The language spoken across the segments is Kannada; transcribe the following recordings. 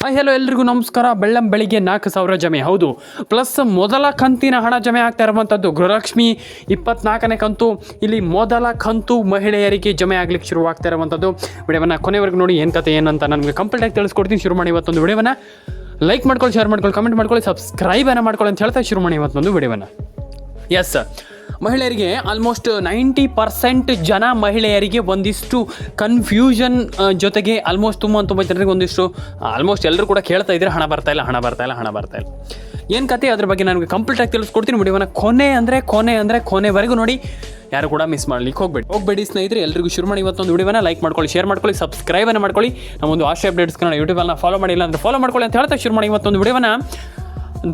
ಹಾಯ್ ಹಲೋ ಎಲ್ರಿಗೂ ನಮಸ್ಕಾರ. ಬೆಳಿಗ್ಗೆ 4,000 ಜಮೆ. ಹೌದು, ಪ್ಲಸ್ ಮೊದಲ ಕಂತಿನ ಹಣ ಜಮೆ ಆಗ್ತಾ ಇರುವಂಥದ್ದು ಗೃಹಲಕ್ಷ್ಮಿ 24ನೇ ಕಂತು. ಇಲ್ಲಿ ಮೊದಲ ಕಂತು ಮಹಿಳೆಯರಿಗೆ ಜಮೆ ಆಗ್ಲಿಕ್ಕೆ ಶುರುವಾಗ್ತಾ ಇರುವಂಥದ್ದು. ವಿಡಿಯೋವನ್ನು ಕೊನೆವರೆಗೂ ನೋಡಿ, ಏನು ಕತೆ ಏನಂತ ನನಗೆ ಕಂಪ್ಲೀಟಾಗಿ ತಿಳಿಸ್ಕೊಡ್ತೀನಿ. ಶುರು ಮಾಡಿ ಇವತ್ತೊಂದು ವಿಡಿಯೋವನ್ನು ಲೈಕ್ ಮಾಡ್ಕೊಳ್ಳಿ, ಶೇರ್ ಮಾಡ್ಕೊಳ್ಳಿ, ಕಮೆಂಟ್ ಮಾಡ್ಕೊಳ್ಳಿ, ಸಬ್ಸ್ಕ್ರೈಬನ್ನು ಮಾಡ್ಕೊಳ್ಳಿ ಅಂತ ಹೇಳ್ತಾ ಶುರು ಮಾಡಿ ಇವತ್ತೊಂದು ವಿಡಿಯೋವನ್ನು. ಎಸ್, ಮಹಿಳೆಯರಿಗೆ ಆಲ್ಮೋಸ್ಟ್ 90% ಜನ ಮಹಿಳೆಯರಿಗೆ ಒಂದಿಷ್ಟು ಕನ್ಫ್ಯೂಷನ್ ಜೊತೆಗೆ ಆಲ್ಮೋಸ್ಟ್ ತುಂಬ ಜನರಿಗೆ ಒಂದಿಷ್ಟು ಆಲ್ಮೋಸ್ಟ್ ಎಲ್ಲರೂ ಕೂಡ ಕೇಳ್ತಾ ಇದ್ದಾರೆ, ಹಣ ಬರ್ತಾ ಇಲ್ಲ. ಏನು ಕತೆ ಅದ್ರ ಬಗ್ಗೆ ನನಗೆ ಕಂಪ್ಲೀಟಾಗಿ ತಿಳಿಸ್ಕೊಡ್ತೀನಿ. ವಿಡಿಯೋನ ಕೊನೆವರೆಗೂ ನೋಡಿ, ಯಾರು ಕೂಡ ಮಿಸ್ ಮಾಡ್ಲಿಕ್ಕೆ ಹೋಗಬೇಡಿ ಸ್ನೇಹಿತರೆ. ಎಲ್ಲರಿಗೂ ಶುರು ಮಾಡಿ ಇವತ್ತೊಂದು ವಿಡಿಯೋನ ಲೈಕ್ ಮಾಡ್ಕೊಳ್ಳಿ, ಶೇರ್ ಮಾಡ್ಕೊಳ್ಳಿ, ಸಬ್ಸ್ಕ್ರೈಬನ್ನು ಮಾಡ್ಕೊಳ್ಳಿ. ನಮ್ಮೊಂದು ಆಶೆ ಅಪ್ಡೇಟ್ಸ್ ಕನ್ನಡ ಯೂಟ್ಯೂಬಲ್ಲಿ ಫಾಲೋ ಮಾಡಿಲ್ಲ ಅಂದರೆ ಫಾಲೋ ಮಾಡ್ಕೊಳ್ಳಿ ಅಂತ ಹೇಳ್ತಾ ಶುರು ಮಾಡಿ ಇವತ್ತೊಂದು ವಿಡಿಯೋನ.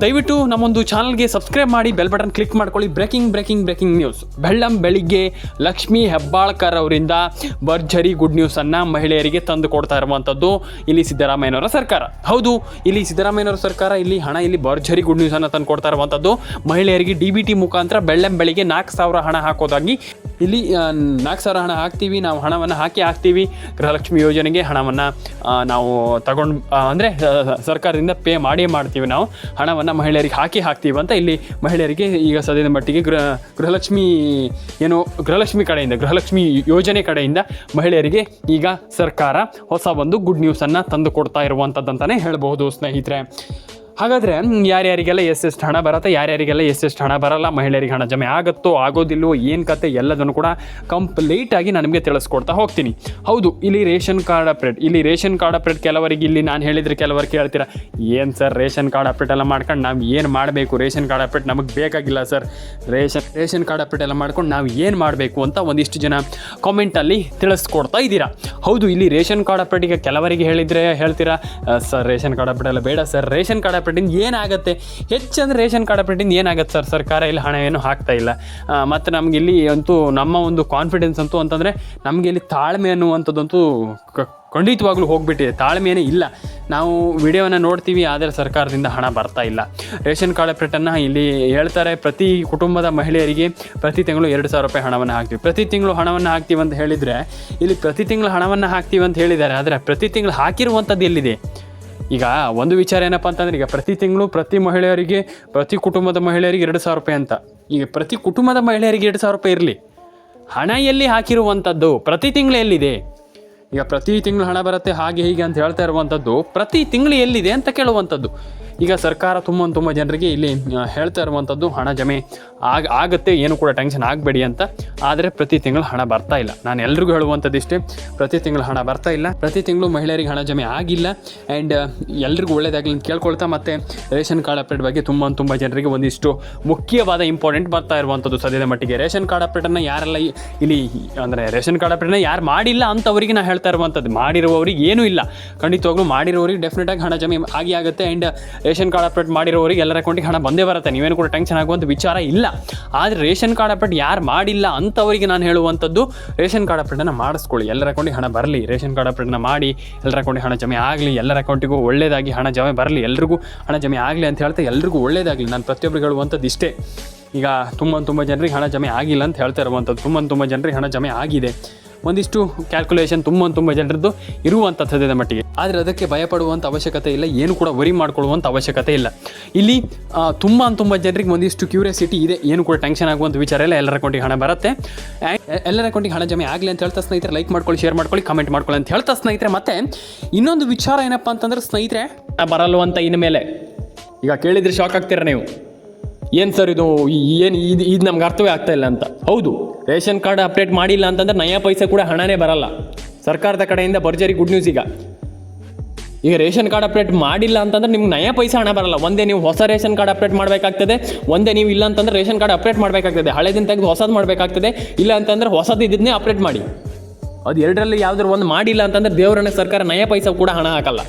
ದಯವಿಟ್ಟು ನಮ್ಮೊಂದು ಚಾನಲ್ಗೆ ಸಬ್ಸ್ಕ್ರೈಬ್ ಮಾಡಿ, ಬೆಲ್ ಬಟನ್ ಕ್ಲಿಕ್ ಮಾಡ್ಕೊಳ್ಳಿ. Breaking news. ಬೆಳಿಗ್ಗೆ ಲಕ್ಷ್ಮೀ ಹೆಬ್ಬಾಳ್ಕರ್ ಅವರಿಂದ ಭರ್ಜರಿ ಗುಡ್ ನ್ಯೂಸನ್ನು ಮಹಿಳೆಯರಿಗೆ ತಂದು ಕೊಡ್ತಾ ಇರುವಂಥದ್ದು ಇಲ್ಲಿ ಸಿದ್ದರಾಮಯ್ಯನವರ ಸರ್ಕಾರ. ಹೌದು, ಇಲ್ಲಿ ಸಿದ್ದರಾಮಯ್ಯನವರ ಸರ್ಕಾರ ಇಲ್ಲಿ ಭರ್ಜರಿ ಗುಡ್ ನ್ಯೂಸನ್ನು ತಂದು ಕೊಡ್ತಾ ಇರುವಂಥದ್ದು. ಮಹಿಳೆಯರಿಗೆ DBT ಮುಖಾಂತರ ಬೆಳಿಗ್ಗೆ 4,000 ಹಣ ಹಾಕೋದಾಗಿ ಇಲ್ಲಿ 4,000 ಹಣ ಹಾಕ್ತೀವಿ, ನಾವು ಹಣವನ್ನು ಹಾಕ್ತೀವಿ. ಗೃಹಲಕ್ಷ್ಮಿ ಯೋಜನೆಗೆ ಹಣವನ್ನು ನಾವು ತಗೊಂಡು ಅಂದರೆ ಸರ್ಕಾರದಿಂದ ಪೇ ಮಾಡ್ತೀವಿ, ನಾವು ಹಣವನ್ನು ಮಹಿಳೆಯರಿಗೆ ಹಾಕ್ತೀವಿ ಅಂತ ಇಲ್ಲಿ ಮಹಿಳೆಯರಿಗೆ ಈಗ ಸದ್ಯದ ಮಟ್ಟಿಗೆ ಗೃಹಲಕ್ಷ್ಮಿ ಯೋಜನೆ ಕಡೆಯಿಂದ ಮಹಿಳೆಯರಿಗೆ ಈಗ ಸರ್ಕಾರ ಹೊಸ ಒಂದು ಗುಡ್ ನ್ಯೂಸನ್ನು ತಂದು ಕೊಡ್ತಾ ಇರುವಂಥದ್ದಂತಲೇ ಹೇಳ್ಬೋದು ಸ್ನೇಹಿತರೆ. ಹಾಗಾದರೆ ಯಾರ್ಯಾರಿಗೆಲ್ಲ ಎಷ್ಟೆಷ್ಟು ಹಣ ಬರುತ್ತೆ, ಯಾರ್ಯಾರಿಗೆಲ್ಲ ಎಷ್ಟೆಷ್ಟು ಹಣ ಬರಲ್ಲ, ಮಹಿಳೆಯರಿಗೆ ಹಣ ಜಮೆ ಆಗುತ್ತೋ ಆಗೋದಿಲ್ಲೋ, ಏನು ಕತೆ ಎಲ್ಲದನ್ನು ಕೂಡ ಕಂಪ್ಲೀಟಾಗಿ ನಾನು ನಿಮಗೆ ತಿಳಿಸ್ಕೊಡ್ತಾ ಹೋಗ್ತೀನಿ. ಹೌದು, ಇಲ್ಲಿ ರೇಷನ್ ಕಾರ್ಡ್ ಅಪ್ಡೇಟ್ ಕೆಲವರಿಗೆ ಇಲ್ಲಿ ನಾನು ಹೇಳಿದರೆ ಕೆಲವರು ಕೇಳ್ತೀರಾ, ಏನು ಸರ್ ರೇಷನ್ ಕಾರ್ಡ್ ಅಪ್ಡೇಟ್ ಎಲ್ಲ ಮಾಡ್ಕೊಂಡು ನಾವು ಏನು ಮಾಡಬೇಕು, ರೇಷನ್ ಕಾರ್ಡ್ ಅಪ್ಡೇಟ್ ನಮಗೆ ಬೇಕಾಗಿಲ್ಲ ಸರ್, ರೇಷನ್ ಕಾರ್ಡ್ ಅಪ್ಡೇಟ್ ಎಲ್ಲ ಮಾಡ್ಕೊಂಡು ನಾವು ಏನು ಮಾಡಬೇಕು ಅಂತ ಒಂದಿಷ್ಟು ಜನ ಕಾಮೆಂಟಲ್ಲಿ ತಿಳಿಸ್ಕೊಡ್ತಾ ಇದ್ದೀರಾ. ಹೌದು, ಇಲ್ಲಿ ರೇಷನ್ ಕಾರ್ಡ್ ಅಪ್ಡೇಟಿಗೆ ಕೆಲವರಿಗೆ ಹೇಳ್ತೀರಾ ಸರ್ ರೇಷನ್ ಕಾರ್ಡ್ ಅಪ್ಡೇಟ್ ಎಲ್ಲ ಬೇಡ ಸರ್, ರೇಷನ್ ಕಾರ್ಡ್ ಅಪ್ಡೇಟಿಂದ ಏನಾಗುತ್ತೆ, ಹೆಚ್ಚಂದ್ರೆ ರೇಷನ್ ಕಾರ್ಡ್ ಅಪ್ಡೇಟಿಂದ ಏನಾಗುತ್ತೆ ಸರ್, ಸರ್ಕಾರ ಇಲ್ಲಿ ಹಣ ಏನು ಹಾಕ್ತಾ ಇಲ್ಲ. ಮತ್ತು ನಮ್ಗೆ ಇಲ್ಲಿ ಅಂತೂ ನಮ್ಮ ಒಂದು ಕಾನ್ಫಿಡೆನ್ಸ್ ಅಂತೂ ಅಂತಂದರೆ ನಮಗೆ ಇಲ್ಲಿ ತಾಳ್ಮೆ ಅನ್ನುವಂಥದ್ದಂತೂ ಖಂಡಿತವಾಗ್ಲೂ ಹೋಗಿಬಿಟ್ಟಿದೆ. ತಾಳ್ಮೆಯೇ ಇಲ್ಲ. ನಾವು ವಿಡಿಯೋನ ನೋಡ್ತೀವಿ, ಆದರೆ ಸರ್ಕಾರದಿಂದ ಹಣ ಬರ್ತಾ ಇಲ್ಲ. ರೇಷನ್ ಕಾರ್ಡ್ ಅಪ್ಡೇಟನ್ನು ಇಲ್ಲಿ ಹೇಳ್ತಾರೆ, ಪ್ರತಿ ಕುಟುಂಬದ ಮಹಿಳೆಯರಿಗೆ ಪ್ರತಿ ತಿಂಗಳು 2,000 ರೂಪಾಯಿ ಹಣವನ್ನು ಹಾಕ್ತೀವಿ, ಪ್ರತಿ ತಿಂಗಳು ಹಣವನ್ನು ಹಾಕ್ತೀವಿ ಅಂತ ಹೇಳಿದರೆ, ಇಲ್ಲಿ ಪ್ರತಿ ತಿಂಗಳು ಹಣವನ್ನು ಹಾಕ್ತೀವಿ ಅಂತ ಹೇಳಿದ್ದಾರೆ, ಆದರೆ ಪ್ರತಿ ತಿಂಗಳು ಹಾಕಿರುವಂಥದ್ದು ಎಲ್ಲಿದೆ? ಈಗ ಒಂದು ವಿಚಾರ ಏನಪ್ಪ ಅಂತಂದರೆ, ಈಗ ಪ್ರತಿ ತಿಂಗಳು ಪ್ರತಿ ಕುಟುಂಬದ ಮಹಿಳೆಯರಿಗೆ 2,000 ರೂಪಾಯಿ ಅಂತ. ಈಗ ಪ್ರತಿ ಕುಟುಂಬದ ಮಹಿಳೆಯರಿಗೆ 2,000 ರೂಪಾಯಿ ಇರಲಿ, ಹಣ ಎಲ್ಲಿ ಹಾಕಿರುವಂಥದ್ದು? ಪ್ರತಿ ತಿಂಗಳು ಎಲ್ಲಿದೆ? ಈಗ ಪ್ರತಿ ತಿಂಗಳು ಹಣ ಬರುತ್ತೆ ಹಾಗೆ ಹೀಗೆ ಅಂತ ಹೇಳ್ತಾ ಇರುವಂಥದ್ದು ಪ್ರತಿ ತಿಂಗಳು ಎಲ್ಲಿದೆ ಅಂತ ಕೇಳುವಂಥದ್ದು. ಈಗ ಸರ್ಕಾರ ತುಂಬ ಜನರಿಗೆ ಇಲ್ಲಿ ಹೇಳ್ತಾ ಇರುವಂಥದ್ದು ಹಣ ಜಮೆ ಆಗುತ್ತೆ, ಏನು ಕೂಡ ಟೆನ್ಷನ್ ಆಗಬೇಡಿ ಅಂತ. ಆದರೆ ಪ್ರತಿ ತಿಂಗಳು ಹಣ ಬರ್ತಾ ಇಲ್ಲ. ನಾನು ಎಲ್ರಿಗೂ ಹೇಳುವಂಥದ್ದು ಇಷ್ಟೇ, ಪ್ರತಿ ತಿಂಗಳು ಹಣ ಬರ್ತಾ ಇಲ್ಲ, ಪ್ರತಿ ತಿಂಗಳು ಮಹಿಳೆಯರಿಗೆ ಹಣ ಜಮೆ ಆಗಿಲ್ಲ. ಆ್ಯಂಡ್ ಎಲ್ರಿಗೂ ಒಳ್ಳೇದಾಗಲಿ ಅಂತ ಕೇಳ್ಕೊಳ್ತಾ, ಮತ್ತು ರೇಷನ್ ಕಾರ್ಡ್ ಅಪ್ಡೇಟ್ ಬಗ್ಗೆ ತುಂಬ ಜನರಿಗೆ ಒಂದಿಷ್ಟು ಮುಖ್ಯವಾದ ಇಂಪಾರ್ಟೆಂಟ್ ಬರ್ತಾ ಇರುವಂಥದ್ದು ಸದ್ಯದ ಮಟ್ಟಿಗೆ. ರೇಷನ್ ಕಾರ್ಡ್ ಅಪ್ಡೇಟನ್ನು ಯಾರೆಲ್ಲ ಇಲ್ಲಿ ಅಂದರೆ ರೇಷನ್ ಕಾರ್ಡ್ ಅಪ್ಡೇಟನ್ನು ಯಾರು ಮಾಡಿಲ್ಲ ಅಂಥವರಿಗೆ ನಾನು ಹೇಳ್ತಾ ಇರುವಂಥದ್ದು, ಮಾಡಿರುವವರಿಗೆ ಏನೂ ಇಲ್ಲ, ಖಂಡಿತವಾಗ್ಲೂ ಮಾಡಿರೋರಿಗೆ ಡೆಫಿನೆಟಾಗಿ ಹಣ ಜಮೆ ಆಗುತ್ತೆ. ಆ್ಯಂಡ್ ರೇಷನ್ ಕಾರ್ಡ್ ಅಪ್ಡೇಟ್ ಮಾಡಿರೋರಿಗೆ ಎಲ್ಲರ ಅಕೌಂಟಿಗೆ ಹಣ ಬಂದೇ ಬರುತ್ತೆ, ನೀವೇನು ಕೂಡ ಟೆನ್ಷನ್ ಆಗುವಂಥ ವಿಚಾರ ಇಲ್ಲ. ಆದರೆ ರೇಷನ್ ಕಾರ್ಡ್ ಅಪ್ಡೇಟ್ ಯಾರು ಮಾಡಿಲ್ಲ ಅಂಥವರಿಗೆ ನಾನು ಹೇಳುವಂಥದ್ದು, ರೇಷನ್ ಕಾರ್ಡ್ ಅಪ್ಡೇಟನ್ನು ಮಾಡಿಸ್ಕೊಳ್ಳಿ, ಎಲ್ಲರ ಅಕೌಂಟಿಗೆ ಹಣ ಬರಲಿ, ರೇಷನ್ ಕಾರ್ಡ್ ಅಪ್ಡೇಟನ್ನು ಮಾಡಿ ಎಲ್ಲರ ಅಕೌಂಟಿಗೆ ಹಣ ಜಮೆ ಆಗಲಿ, ಎಲ್ಲರ ಅಕೌಂಟಿಗೂ ಒಳ್ಳೆಯದಾಗಿ ಹಣ ಜಮೆ ಬರಲಿ, ಎಲ್ರಿಗೂ ಹಣ ಜಮೆ ಆಗಲಿ ಅಂತ ಹೇಳ್ತಾ ಎಲ್ರಿಗೂ ಒಳ್ಳೆಯದಾಗಲಿ. ನಾನು ಪ್ರತಿಯೊಬ್ಬರಿಗೆ ಹೇಳುವಂಥದ್ದು ಇಷ್ಟೇ. ಈಗ ತುಂಬ ಜನರಿಗೆ ಹಣ ಜಮೆ ಆಗಿಲ್ಲ ಅಂತ ಹೇಳ್ತಾ ಇರುವಂಥದ್ದು, ತುಂಬ ಜನರಿಗೆ ಹಣ ಜಮೆ ಆಗಿದೆ. ಒಂದಿಷ್ಟು ಕ್ಯಾಲ್ಕುಲೇಷನ್ ತುಂಬ ಜನರದ್ದು ಇರುವಂಥ ಸದ್ಯದ ಮಟ್ಟಿಗೆ. ಆದರೆ ಅದಕ್ಕೆ ಭಯಪಡುವಂಥ ಅವಶ್ಯಕತೆ ಇಲ್ಲ, ಏನು ಕೂಡ ವರಿ ಮಾಡ್ಕೊಳ್ಳುವಂಥ ಅವಶ್ಯಕತೆ ಇಲ್ಲ. ಇಲ್ಲಿ ತುಂಬ ಜನರಿಗೆ ಒಂದಿಷ್ಟು ಕ್ಯೂರಿಯಾಸಿಟಿ ಇದೆ, ಏನು ಕೂಡ ಟೆನ್ಷನ್ ಆಗುವಂಥ ವಿಚಾರ ಇಲ್ಲ, ಎಲ್ಲರ ಅಕೌಂಟಿಗೆ ಹಣ ಬರುತ್ತೆ, ಎಲ್ಲರ ಅಕೌಂಟಿಗೆ ಹಣ ಜಮೆ ಆಗಲಿ ಅಂತ ಹೇಳ್ತಾ ಸ್ನೇಹಿತರೆ, ಲೈಕ್ ಮಾಡ್ಕೊಳ್ಳಿ, ಶೇರ್ ಮಾಡ್ಕೊಳ್ಳಿ, ಕಮೆಂಟ್ ಮಾಡ್ಕೊಳ್ಳಿ ಅಂತ ಹೇಳ್ತಾ ಸ್ನೇಹಿತರೆ. ಮತ್ತು ಇನ್ನೊಂದು ವಿಚಾರ ಏನಪ್ಪ ಅಂತಂದ್ರೆ ಸ್ನೇಹಿತರೆ, ಬರಲ್ವಂತ ಇನ್ಮೇಲೆ ಈಗ ಕೇಳಿದರೆ ಶಾಕ್ ಆಗ್ತೀರ ನೀವು, ಏನು ಸರ್ ಇದು ನಮ್ಗೆ ಅರ್ಥವೇ ಆಗ್ತಾ ಇಲ್ಲ ಅಂತ. ಹೌದು, ರೇಷನ್ ಕಾರ್ಡ್ ಅಪ್ಡೇಟ್ ಮಾಡಿಲ್ಲ ಅಂತಂದ್ರೆ ನಯಾ ಪೈಸೆ ಕೂಡ ಹಣನೇ ಬರಲ್ಲ. ಸರ್ಕಾರದ ಕಡೆಯಿಂದ ಭರ್ಜರಿ ಗುಡ್ ನ್ಯೂಸ್. ಈಗ ರೇಷನ್ ಕಾರ್ಡ್ ಅಪ್ಡೇಟ್ ಮಾಡಿಲ್ಲ ಅಂತಂದ್ರೆ ನಿಮ್ಗೆ ನಯಾ ಪೈಸೆ ಹಣ ಬರಲ್ಲ. ಒಂದೇ ನೀವು ಹೊಸ ರೇಷನ್ ಕಾರ್ಡ್ ಅಪ್ಡೇಟ್ ಮಾಡಬೇಕಾಗ್ತದೆ, ಒಂದೇ ನೀವು ಇಲ್ಲ ಅಂತಂದ್ರೆ ರೇಷನ್ ಕಾರ್ಡ್ ಅಪ್ಡೇಟ್ ಮಾಡಬೇಕಾಗ್ತದೆ, ಹಳೆದಿನ ತೆಗೆದು ಹೊಸದು ಮಾಡಬೇಕಾಗ್ತದೆ, ಇಲ್ಲ ಅಂತಂದ್ರೆ ಹೊಸದು ಇದನ್ನೇ ಅಪ್ಡೇಟ್ ಮಾಡಿ. ಅದು ಎರಡರಲ್ಲಿ ಯಾವುದಾದ್ರು ಒಂದು ಮಾಡಿಲ್ಲ ಅಂತಂದ್ರೆ ದೇವರನ್ನ ಸರ್ಕಾರ ನಯಾ ಪೈಸೆ ಕೂಡ ಹಣ ಹಾಕಲ್ಲ.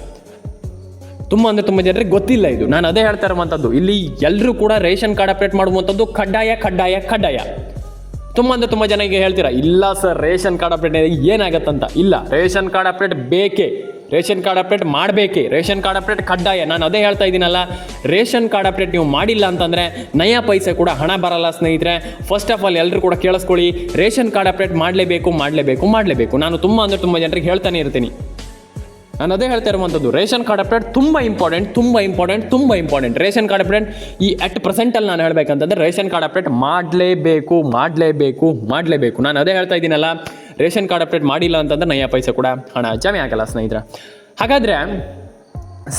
ತುಂಬ ಜನರಿಗೆ ಗೊತ್ತಿಲ್ಲ ಇದು. ನಾನು ಅದೇ ಹೇಳ್ತಾ ಇರುವಂಥದ್ದು, ಇಲ್ಲಿ ಎಲ್ಲರೂ ಕೂಡ ರೇಷನ್ ಕಾರ್ಡ್ ಅಪ್ಡೇಟ್ ಮಾಡುವಂಥದ್ದು ಕಡ್ಡಾಯ. ತುಂಬ ಜನ ಈಗ ಹೇಳ್ತೀರಾ, ಇಲ್ಲ ಸರ್ ರೇಷನ್ ಕಾರ್ಡ್ ಅಪ್ಡೇಟ್ ಏನಾಗತ್ತಂತ. ಇಲ್ಲ, ರೇಷನ್ ಕಾರ್ಡ್ ಅಪ್ಡೇಟ್ ಬೇಕೇ, ರೇಷನ್ ಕಾರ್ಡ್ ಅಪ್ಡೇಟ್ ಮಾಡಬೇಕೇ, ರೇಷನ್ ಕಾರ್ಡ್ ಅಪ್ಡೇಟ್ ಕಡ್ಡಾಯ. ನಾನು ಅದೇ ಹೇಳ್ತಾ ಇದ್ದೀನಲ್ಲ, ರೇಷನ್ ಕಾರ್ಡ್ ಅಪ್ಡೇಟ್ ನೀವು ಮಾಡಿಲ್ಲ ಅಂತಂದರೆ ನಯಾ ಪೈಸೆ ಕೂಡ ಹಣ ಬರಲ್ಲ ಸ್ನೇಹಿತರೆ. ಫಸ್ಟ್ ಆಫ್ ಆಲ್ ಎಲ್ಲರೂ ಕೂಡ ಕೇಳಿಸ್ಕೊಳ್ಳಿ, ರೇಷನ್ ಕಾರ್ಡ್ ಅಪ್ಡೇಟ್ ಮಾಡಲೇಬೇಕು. ನಾನು ತುಂಬ ಜನರಿಗೆ ಹೇಳ್ತಾನೆ ಇರ್ತೀನಿ. ನಾನು ಅದೇ ಹೇಳ್ತಾ ಇರುವಂಥದ್ದು, ರೇಷನ್ ಕಾರ್ಡ್ ಅಪ್ಡೇಟ್ ತುಂಬ ಇಂಪಾರ್ಟೆಂಟ್. ರೇಷನ್ ಕಾರ್ಡ್ ಅಪ್ಡೇಟ್ ಈ ಅಟ್ ಪ್ರೆಸೆಂಟಲ್ಲಿ ನಾನು ಹೇಳಬೇಕಂತಂದರೆ ರೇಷನ್ ಕಾರ್ಡ್ ಅಪ್ಡೇಟ್ ಮಾಡಲೇಬೇಕು. ನಾನು ಅದೇ ಹೇಳ್ತಾ ಇದ್ದೀನಲ್ಲ, ರೇಷನ್ ಕಾರ್ಡ್ ಅಪ್ಡೇಟ್ ಮಾಡಿಲ್ಲ ಅಂತಂದ್ರೆ ನಯ ಪೈಸೆ ಕೂಡ ಹಣ ಜಮೆ ಆಗಲ್ಲ ಸ್ನೇಹಿತರೆ. ಹಾಗಾದರೆ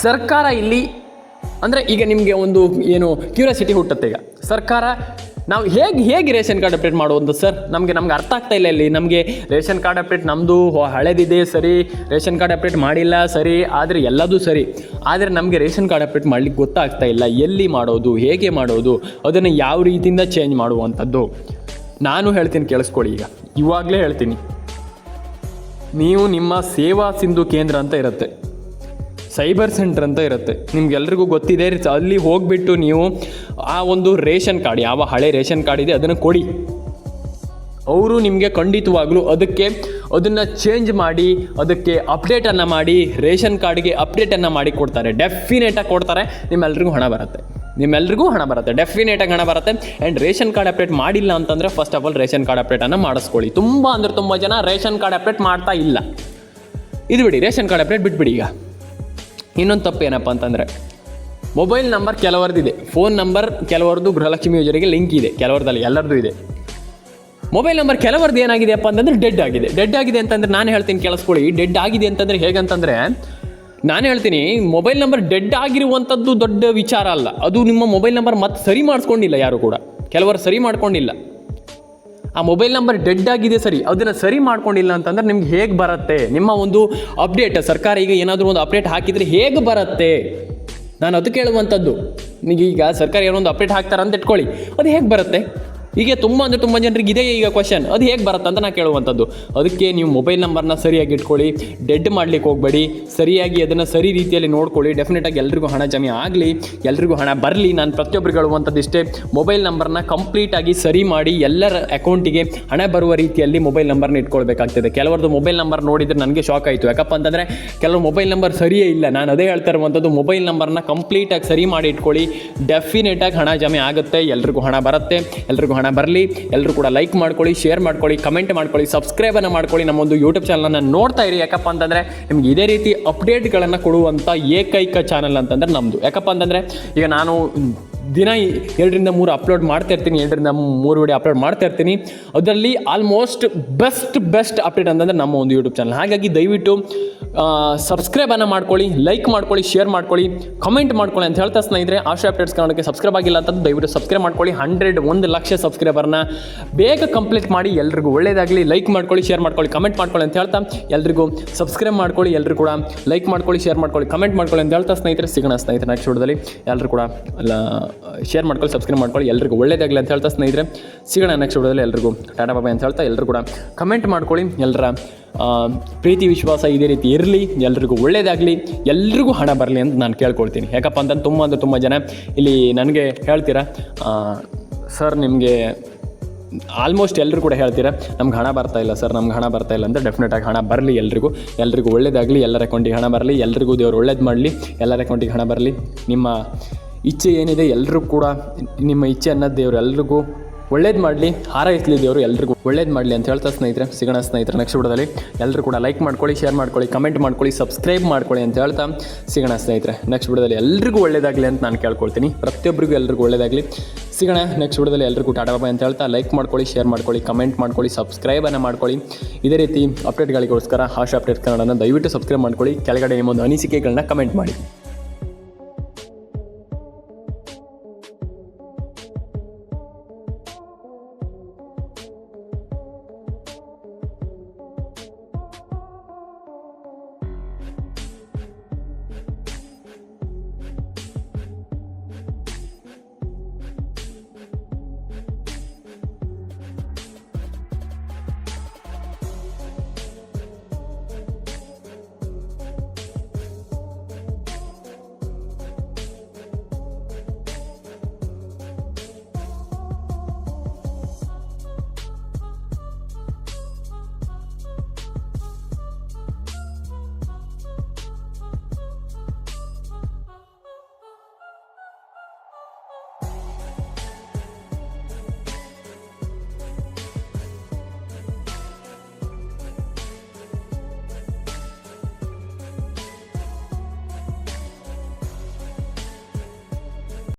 ಸರ್ಕಾರ ಇಲ್ಲಿ ಅಂದರೆ ಈಗ ನಿಮಗೆ ಒಂದು ಏನು ಕ್ಯೂರಿಯಾಸಿಟಿ ಹುಟ್ಟುತ್ತೆ, ಈಗ ಸರ್ಕಾರ ನಾವು ಹೇಗೆ ರೇಷನ್ ಕಾರ್ಡ್ ಅಪ್ಡೇಟ್ ಮಾಡುವುದು ಸರ್, ನಮಗೆ ಅರ್ಥ ಆಗ್ತಾ ಇಲ್ಲ. ಇಲ್ಲಿ ನಮಗೆ ರೇಷನ್ ಕಾರ್ಡ್ ಅಪ್ಡೇಟ್ ನಮ್ಮದು ಹಳೆದಿದೆ ಸರಿ, ರೇಷನ್ ಕಾರ್ಡ್ ಅಪ್ಡೇಟ್ ಮಾಡಿಲ್ಲ ಸರಿ, ಆದರೆ ಎಲ್ಲದೂ ಸರಿ, ಆದರೆ ನಮಗೆ ರೇಷನ್ ಕಾರ್ಡ್ ಅಪ್ಡೇಟ್ ಮಾಡಲಿಕ್ಕೆ ಗೊತ್ತಾಗ್ತಾ ಇಲ್ಲ. ಎಲ್ಲಿ ಮಾಡೋದು, ಹೇಗೆ ಮಾಡೋದು, ಅದನ್ನು ಯಾವ ರೀತಿಯಿಂದ ಚೇಂಜ್ ಮಾಡುವಂಥದ್ದು ನಾನು ಹೇಳ್ತೀನಿ, ಕೇಳಿಸ್ಕೊಳ್ಳಿ. ಈಗ ಇವಾಗಲೇ ಹೇಳ್ತೀನಿ, ನೀವು ನಿಮ್ಮ ಸೇವಾ ಸಿಂಧು ಕೇಂದ್ರ ಅಂತ ಇರುತ್ತೆ, ಸೈಬರ್ ಸೆಂಟರ್ ಅಂತ ಇರುತ್ತೆ, ನಿಮ್ಗೆಲ್ರಿಗೂ ಗೊತ್ತಿದೆ. ಅಲ್ಲಿ ಹೋಗಿಬಿಟ್ಟು ನೀವು ಆ ಒಂದು ರೇಷನ್ ಕಾರ್ಡ್, ಯಾವ ಹಳೆ ರೇಷನ್ ಕಾರ್ಡ್ ಇದೆ ಅದನ್ನು ಕೊಡಿ. ಅವರು ನಿಮಗೆ ಖಂಡಿತವಾಗ್ಲೂ ಅದನ್ನು ಚೇಂಜ್ ಮಾಡಿ, ಅದಕ್ಕೆ ಅಪ್ಡೇಟನ್ನು ಮಾಡಿ, ರೇಷನ್ ಕಾರ್ಡ್ಗೆ ಅಪ್ಡೇಟನ್ನು ಮಾಡಿ ಕೊಡ್ತಾರೆ. ಡೆಫಿನೆಟಾಗಿ ಕೊಡ್ತಾರೆ. ನಿಮ್ಮೆಲ್ರಿಗೂ ಹಣ ಬರುತ್ತೆ, ಡೆಫಿನೆಟಾಗಿ ಹಣ ಬರುತ್ತೆ. ಆ್ಯಂಡ್ ರೇಷನ್ ಕಾರ್ಡ್ ಅಪ್ಡೇಟ್ ಮಾಡಿಲ್ಲ ಅಂತಂದರೆ first of all ration card ಅಪ್ಡೇಟನ್ನು ಮಾಡಿಸ್ಕೊಳ್ಳಿ. ತುಂಬ ಜನ ರೇಷನ್ ಕಾರ್ಡ್ ಅಪ್ಡೇಟ್ ಮಾಡ್ತಾ ಇಲ್ಲ. ಇದು ಬಿಡಿ, ರೇಷನ್ ಕಾರ್ಡ್ ಅಪ್ಡೇಟ್ ಬಿಟ್ಬಿಡಿ. ಈಗ ಇನ್ನೊಂದು ತಪ್ಪು ಏನಪ್ಪ ಅಂತಂದರೆ, ಮೊಬೈಲ್ ನಂಬರ್ ಕೆಲವರದಿದೆ, ಫೋನ್ ನಂಬರ್ ಕೆಲವರದು ಗೃಹಲಕ್ಷ್ಮಿ ಯೋಜನೆಗೆ ಲಿಂಕ್ ಇದೆ, ಕೆಲವರದಲ್ಲಿ ಎಲ್ಲರದ್ದು ಇದೆ. ಮೊಬೈಲ್ ನಂಬರ್ ಕೆಲವರದ್ದು ಏನಾಗಿದೆಯಪ್ಪ ಅಂತಂದರೆ ಡೆಡ್ ಆಗಿದೆ ಅಂತಂದರೆ ನಾನು ಹೇಳ್ತೀನಿ, ಕೇಳಿಸ್ಕೊಳ್ಳಿ. ಡೆಡ್ ಆಗಿದೆ ಅಂತಂದರೆ ಹೇಗಂತಂದರೆ, ನಾನು ಹೇಳ್ತೀನಿ, ಮೊಬೈಲ್ ನಂಬರ್ ಡೆಡ್ ಆಗಿರುವಂಥದ್ದು ದೊಡ್ಡ ವಿಚಾರ ಅಲ್ಲ. ಅದು ನಿಮ್ಮ ಮೊಬೈಲ್ ನಂಬರ್ ಮತ್ತೆ ಸರಿ ಮಾಡಿಸ್ಕೊಂಡಿಲ್ಲ, ಯಾರು ಕೂಡ ಕೆಲವರು ಸರಿ ಮಾಡ್ಕೊಂಡಿಲ್ಲ. ಆ ಮೊಬೈಲ್ ನಂಬರ್ ಡೆಡ್ ಆಗಿದೆ ಸರಿ, ಅದನ್ನು ಸರಿ ಮಾಡ್ಕೊಂಡಿಲ್ಲ ಅಂತಂದ್ರೆ ನಿಮ್ಗೆ ಹೇಗೆ ಬರುತ್ತೆ ನಿಮ್ಮ ಒಂದು ಅಪ್ಡೇಟ್? ಸರ್ಕಾರ ಈಗ ಏನಾದರೂ ಒಂದು ಅಪ್ಡೇಟ್ ಹಾಕಿದರೆ ಹೇಗೆ ಬರುತ್ತೆ? ನಾನು ಅದು ಕೇಳುವಂಥದ್ದು. ಈಗ ಸರ್ಕಾರ ಏನೋ ಒಂದು ಅಪ್ಡೇಟ್ ಹಾಕ್ತಾರೆ ಅಂತ ಇಟ್ಕೊಳ್ಳಿ, ಅದು ಹೇಗೆ ಬರುತ್ತೆ? ಹೀಗೆ ತುಂಬ ಜನರಿಗೆ ಇದೇ ಈಗ ಕ್ವಶನ್, ಅದು ಹೇಗೆ ಬರುತ್ತೆ ಅಂತ ನಾನು ಕೇಳುವಂಥದ್ದು. ಅದಕ್ಕೆ ನೀವು ಮೊಬೈಲ್ ನಂಬರ್ನ ಸರಿಯಾಗಿ ಇಟ್ಕೊಳ್ಳಿ, ಡೆಡ್ ಮಾಡಲಿಕ್ಕೆ ಹೋಗಬೇಡಿ, ಸರಿಯಾಗಿ ಅದನ್ನು ಸರಿ ರೀತಿಯಲ್ಲಿ ನೋಡ್ಕೊಳ್ಳಿ. ಡೆಫಿನೆಟಾಗಿ ಎಲ್ರಿಗೂ ಹಣ ಜಮೆ ಆಗಲಿ, ಎಲ್ರಿಗೂ ಹಣ ಬರಲಿ. ನಾನು ಪ್ರತಿಯೊಬ್ಬರಿಗೆ ಹೇಳುವಂಥದ್ದು ಇಷ್ಟೇ, ಮೊಬೈಲ್ ನಂಬರ್ನ ಕಂಪ್ಲೀಟಾಗಿ ಸರಿ ಮಾಡಿ ಎಲ್ಲರ ಅಕೌಂಟಿಗೆ ಹಣ ಬರುವ ರೀತಿಯಲ್ಲಿ ಮೊಬೈಲ್ ನಂಬರ್ನ ಇಟ್ಕೊಳ್ಬೇಕಾಗ್ತದೆ. ಕೆಲವರದ್ದು ಮೊಬೈಲ್ ನಂಬರ್ ನೋಡಿದರೆ ನನಗೆ ಶಾಕ್ ಆಯಿತು. ಯಾಕಪ್ಪ ಅಂತಂದರೆ ಕೆಲವರು ಮೊಬೈಲ್ ನಂಬರ್ ಸರಿಯೇ ಇಲ್ಲ. ನಾನು ಅದೇ ಹೇಳ್ತಾ ಇರುವಂಥದ್ದು, ಮೊಬೈಲ್ ನಂಬರ್ನ ಕಂಪ್ಲೀಟಾಗಿ ಸರಿ ಮಾಡಿ ಇಟ್ಕೊಳ್ಳಿ. ಡೆಫಿನೆಟಾಗಿ ಹಣ ಜಮೆ ಆಗುತ್ತೆ, ಎಲ್ರಿಗೂ ಹಣ ಬರುತ್ತೆ, ಎಲ್ರಿಗೂ ಹಣ ಬರಲಿ. ಎಲ್ಲರೂ ಕೂಡ ಲೈಕ್ ಮಾಡ್ಕೊಳ್ಳಿ, ಶೇರ್ ಮಾಡ್ಕೊಳ್ಳಿ, ಕಮೆಂಟ್ ಮಾಡ್ಕೊಳ್ಳಿ, ಸಬ್ಸ್ಕ್ರೈಬನ್ನು ಮಾಡ್ಕೊಳ್ಳಿ. ನಮ್ಮೊಂದು ಯೂಟ್ಯೂಬ್ ಚಾನಲನ್ನು ನೋಡ್ತಾ ಇರಿ. ಯಾಕಪ್ಪ ಅಂತಂದರೆ ನಿಮ್ಗೆ ಇದೇ ರೀತಿ ಅಪ್ಡೇಟ್ಗಳನ್ನು ಕೊಡುವಂಥ ಏಕೈಕ ಚಾನಲ್ ಅಂತಂದರೆ ನಮ್ಮದು. ಯಾಕಪ್ಪ ಅಂತಂದರೆ ಈಗ ನಾನು ದಿನ 2 ರಿಂದ 3 ಅಪ್ಲೋಡ್ ಮಾಡ್ತಾ ಇರ್ತೀನಿ, 2 ರಿಂದ 3 ವಿಡಿಯೋ ಅಪ್ಲೋಡ್ ಮಾಡ್ತಾ ಇರ್ತೀನಿ. ಅದರಲ್ಲಿ ಆಲ್ಮೋಸ್ಟ್ ಬೆಸ್ಟ್ ಅಪ್ಡೇಟ್ ಅಂತಂದರೆ ನಮ್ಮ ಒಂದು ಯೂಟ್ಯೂಬ್ ಚಾನಲ್. ಹಾಗಾಗಿ ದಯವಿಟ್ಟು ಸಬ್ಸ್ಕ್ರೈಬನ್ನು ಮಾಡ್ಕೊಳ್ಳಿ, ಲೈಕ್ ಮಾಡ್ಕೊಳ್ಳಿ, ಶೇರ್ ಮಾಡ್ಕೊಳ್ಳಿ, ಕಮೆಂಟ್ ಮಾಡ್ಕೊಳ್ಳಿ ಅಂತ ಹೇಳ್ತಾ ಸ್ನೇಹಿತರೆ, ಆಶಾ ಅಪ್ಡೇಟ್ಸ್ ಕನ್ನಡಕ್ಕೆ ಸಬ್ಸ್ಕ್ರೈಬ್ ಆಗಿಲ್ಲ ಅಂತಂದು ದಯವಿಟ್ಟು ಸಬ್ಸ್ಕ್ರೈಬ್ ಮಾಡ್ಕೊಳ್ಳಿ. 1 ಲಕ್ಷ ಸಬ್ಸ್ಕ್ರೈಬರ್ನ ಬೇಗ ಕಂಪ್ಲೀಟ್ ಮಾಡಿ. ಎಲ್ರಿಗೂ ಒಳ್ಳೆಯದಾಗಲಿ. ಲೈಕ್ ಮಾಡ್ಕೊಳ್ಳಿ, ಶೇರ್ ಮಾಡ್ಕೊಳ್ಳಿ, ಕಮೆಂಟ್ ಮಾಡ್ಕೊಳ್ಳಿ ಅಂತ ಹೇಳ್ತಾ ಎಲ್ರಿಗೂ ಸಬ್ಸ್ಕ್ರೈಬ್ ಮಾಡ್ಕೊಳ್ಳಿ. ಎಲ್ಲರೂ ಕೂಡ ಲೈಕ್ ಮಾಡ್ಕೊಳ್ಳಿ, ಶೇರ್ ಮಾಡ್ಕೊಳ್ಳಿ, ಕಮೆಂಟ್ ಮಾಡ್ಕೊಳ್ಳಿ ಅಂತ ಹೇಳ್ತಾ ಸ್ನೇಹಿತರೆ, ಸಿಗೋಣ ಸ್ನೇಹಿತರೆ ನೆಕ್ಸ್ಟ್ ವಿಡಿಯೋದಲ್ಲಿ. ಎಲ್ಲರೂ ಕೂಡ ಶೇರ್ ಮಾಡ್ಕೊಳ್ಳಿ, ಸಬ್ಸ್ಕ್ರೈಬ್ ಮಾಡ್ಕೊಳ್ಳಿ. ಎಲ್ರಿಗೂ ಒಳ್ಳೆಯದಾಗಲಿ ಅಂತ ಹೇಳ್ತಾ ಸ್ನೇಹಿತರೆ, ಸಿಗೋಣ ನೆಕ್ಸ್ಟ್ ವಿಡಿಯೋದಲ್ಲಿ. ಎಲ್ರಿಗೂ ಟಾಟಾ ಬಾಯ್ ಅಂತ ಹೇಳ್ತಾ ಎಲ್ಲರೂ ಕೂಡ ಕಮೆಂಟ್ ಮಾಡ್ಕೊಳ್ಳಿ. ಎಲ್ಲರ ಪ್ರೀತಿ ವಿಶ್ವಾಸ ಇದೇ ರೀತಿ ಇರಲಿ, ಎಲ್ರಿಗೂ ಒಳ್ಳೆಯದಾಗಲಿ, ಎಲ್ರಿಗೂ ಹಣ ಬರಲಿ ಅಂತ ನಾನು ಕೇಳ್ಕೊಳ್ತೀನಿ. ಯಾಕಪ್ಪ ಅಂತಂದ್ರೆ ತುಂಬ ಜನ ಇಲ್ಲಿ ನನಗೆ ಹೇಳ್ತೀರಾ, ಸರ್ ನಿಮಗೆ ಆಲ್ಮೋಸ್ಟ್ ಎಲ್ಲರೂ ಕೂಡ ಹೇಳ್ತೀರಾ ನಮ್ಗೆ ಹಣ ಬರ್ತಾ ಇಲ್ಲ ಸರ್, ನಮ್ಗೆ ಹಣ ಬರ್ತಾ ಇಲ್ಲ ಅಂತ. ಡೆಫಿನೆಟಾಗಿ ಹಣ ಬರಲಿ, ಎಲ್ರಿಗೂ ಒಳ್ಳೆಯದಾಗಲಿ, ಎಲ್ಲರ ಅಕೌಂಟಿಗೆ ಹಣ ಬರಲಿ, ಎಲ್ರಿಗೂ ದೇವರು ಒಳ್ಳೇದು ಮಾಡಲಿ, ಎಲ್ಲರ ಅಕೌಂಟಿಗೆ ಹಣ ಬರಲಿ. ನಿಮ್ಮ ಇಚ್ಛೆ ಏನಿದೆ ಎಲ್ಲರೂ ಕೂಡ ನಿಮ್ಮ ಇಚ್ಛೆ ಅನ್ನೋದು ದೇವರು ಎಲ್ರಿಗೂ ಒಳ್ಳೇದು ಮಾಡಲಿ, ಹಾರೈಸಲಿ ದೇವರು ಎಲ್ರಿಗೂ ಒಳ್ಳೇದು ಮಾಡಲಿ ಅಂತ ಹೇಳ್ತಾ ಸ್ನೇಹಿತರೆ, ಸಿಗೋಣ ಸ್ನೇಹಿತರೆ ನೆಕ್ಸ್ಟ್ ವಿಡಿಯೋದಲ್ಲಿ. ಎಲ್ಲರೂ ಕೂಡ ಲೈಕ್ ಮಾಡ್ಕೊಳ್ಳಿ, ಶೇರ್ ಮಾಡ್ಕೊಳ್ಳಿ, ಕಮೆಂಟ್ ಮಾಡ್ಕೊಳ್ಳಿ, ಸಬ್ಸ್ಕ್ರೈಬ್ ಮಾಡ್ಕೊಳ್ಳಿ ಅಂತ ಹೇಳ್ತಾ ಸಿಗೋಣ ಸ್ನೇಹಿತರೆ ನೆಕ್ಸ್ಟ್ ವಿಡಿಯೋದಲ್ಲಿ. ಎಲ್ರಿಗೂ ಒಳ್ಳೇದಾಗಲಿ ಅಂತ ನಾನು ಕೇಳ್ಕೊಳ್ತೀನಿ. ಪ್ರತಿಯೊಬ್ಬರಿಗೂ ಎಲ್ರಿಗೂ ಒಳ್ಳೇದಾಗಲಿ. ಸಿಗೋಣ ನೆಕ್ಸ್ಟ್ ವಿಡಿಯೋದಲ್ಲಿ. ಎಲ್ರಿಗೂ ಟಾಟಾ ಬಾಯ್ ಅಂತ ಹೇಳ್ತಾ ಲೈಕ್ ಮಾಡ್ಕೊಳ್ಳಿ, ಶೇರ್ ಮಾಡ್ಕೊಳ್ಳಿ, ಕಮೆಂಟ್ ಮಾಡ್ಕೊಳ್ಳಿ, ಸಬ್ಸ್ಕ್ರೈಬನ್ನು ಮಾಡ್ಕೊಳ್ಳಿ. ಇದೇ ರೀತಿ ಅಪ್ಡೇಟ್ಗಳಿಗೋಸ್ಕರ ಆಶಾ ಅಪ್ಡೇಟ್ ಕನ್ನಡನ ದಯವಿಟ್ಟು ಸಬ್ಸ್ಕ್ರೈಬ್ ಮಾಡ್ಕೊಳ್ಳಿ. ಕೆಳಗಡೆ ನಿಮ್ಮೊಂದು ಅನಿಸಿಕೆಗಳನ್ನ ಕಮೆಂಟ್ ಮಾಡಿ.